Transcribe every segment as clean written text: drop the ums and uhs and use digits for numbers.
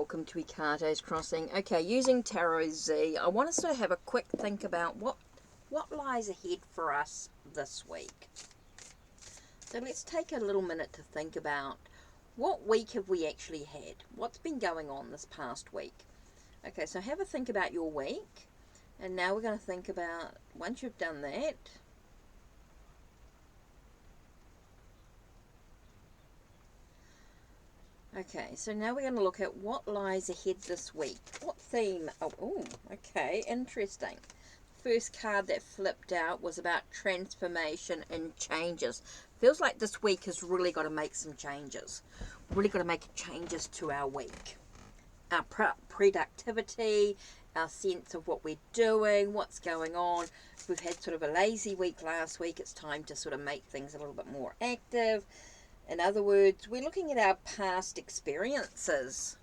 welcome to Ikate's Crossing. Okay, using Tarot Z, I want us to have a quick think about what lies ahead for us this week. So let's take a little minute to think about what week have we actually had? What's been going on this past week? Okay, so have a think about your week. And now we're going to think about, once you've done that, okay, so now we're going to look at what lies ahead this week. What theme? Oh, okay, interesting. First card that flipped out was about transformation and changes. Feels like this week has really got to make some changes. Really got to make changes to our week. Our productivity, our sense of what we're doing, what's going on. We've had sort of a lazy week last week. It's time to sort of make things a little bit more active. In other words, we're looking at our past experiences.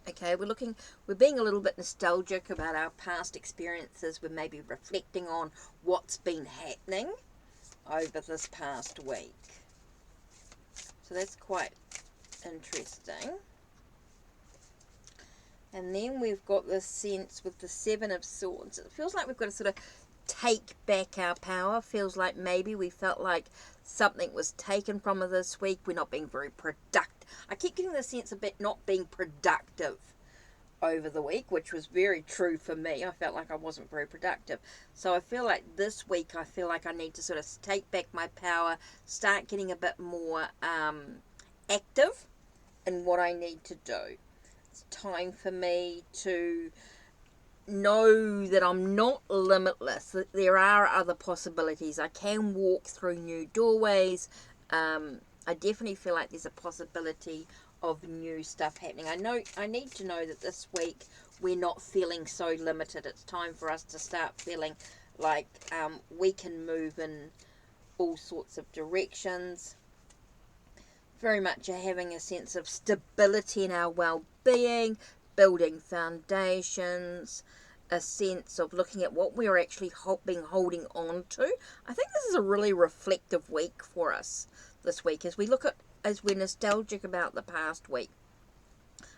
Okay, we're being a little bit nostalgic about our past experiences. We're maybe reflecting on what's been happening over this past week. So that's quite interesting. And then we've got this sense with the Seven of Swords. It feels like we've got to sort of take back our power. Feels like maybe we felt like something was taken from us this week. We're not being very productive. I keep getting the sense of not being productive over the week, which was very true for me. I felt like I wasn't very productive. So I feel like this week, I feel like I need to sort of take back my power, start getting a bit more active in what I need to do. It's time for me to know that I'm not limitless, that there are other possibilities. I can walk through new doorways. I definitely feel like there's a possibility of new stuff happening. I need to know that this week we're not feeling so limited. It's time for us to start feeling like we can move in all sorts of directions. Very much having a sense of stability in our well-being, building foundations, a sense of looking at what we're actually been holding on to. I think this is a really reflective week for us this week as we're nostalgic about the past week.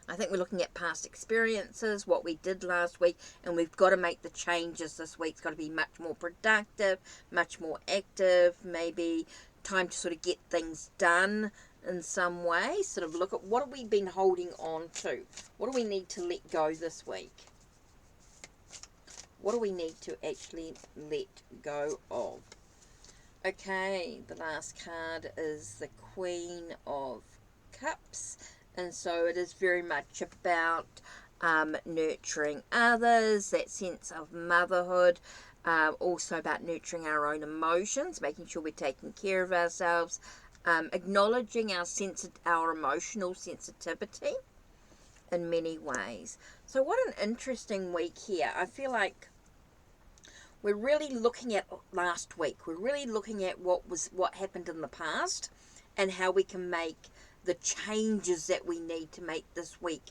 I think we're looking at past experiences, what we did last week, and we've got to make the changes this week. It's got to be much more productive, much more active, maybe time to sort of get things done in some way. Sort of look at what have we been holding on to? What do we need to let go this week? What do we need to actually let go of? Okay, the last card is the Queen of Cups. And so it is very much about nurturing others, that sense of motherhood, also about nurturing our own emotions, making sure we're taking care of ourselves, acknowledging our emotional sensitivity in many ways. So what an interesting week here. I feel like we're really looking at last week. We're really looking at what happened in the past and how we can make the changes that we need to make this week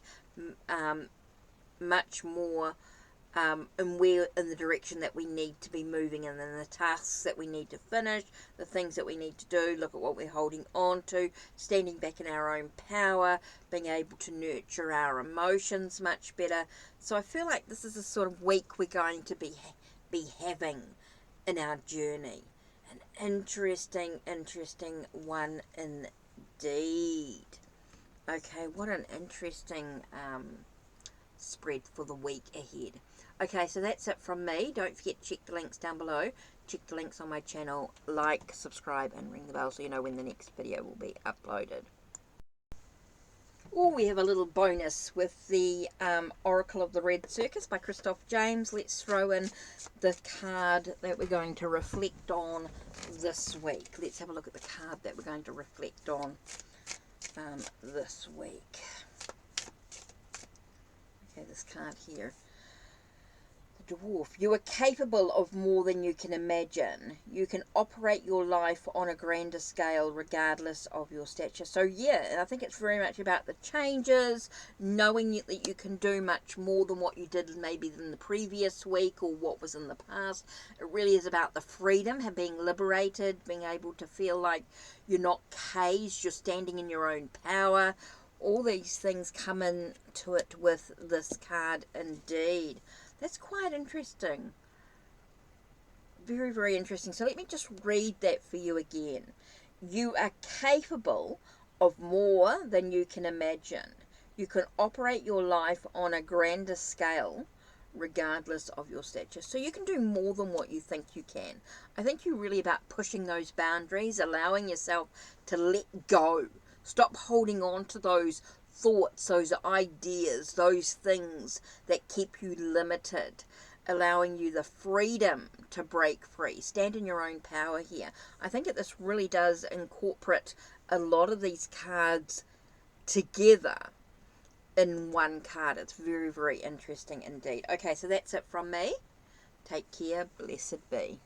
much more in the direction that we need to be moving in, and the tasks that we need to finish, the things that we need to do, look at what we're holding on to, standing back in our own power, being able to nurture our emotions much better. So I feel like this is the sort of week we're going to be having in our journey. An interesting one indeed. Okay, what an interesting spread for the week ahead. Okay, so that's it from me. Don't forget to check the links down below. Check the links on my channel. Like, subscribe, and ring the bell so you know when the next video will be uploaded. Oh, we have a little bonus with the Oracle of the Red Circus by Christoph James. Let's throw in the card that we're going to reflect on this week. Let's have a look at the card that we're going to reflect on this week. Okay, this card here. The Dwarf. You are capable of more than you can imagine. You can operate your life on a grander scale regardless of your stature. So yeah, I think it's very much about the changes, knowing that you can do much more than what you did maybe in the previous week or what was in the past. It really is about the freedom, being liberated, being able to feel like you're not caged, you're standing in your own power. all these things come into it with this card indeed. That's quite interesting. Very, very interesting. So let me just read that for you again. You are capable of more than you can imagine. You can operate your life on a grander scale regardless of your stature. So you can do more than what you think you can. I think you're really about pushing those boundaries, allowing yourself to let go. Stop holding on to those thoughts, those ideas, those things that keep you limited, allowing you the freedom to break free. Stand in your own power here. I think that this really does incorporate a lot of these cards together in one card. It's very, very interesting indeed. Okay, so that's it from me. Take care. Blessed be.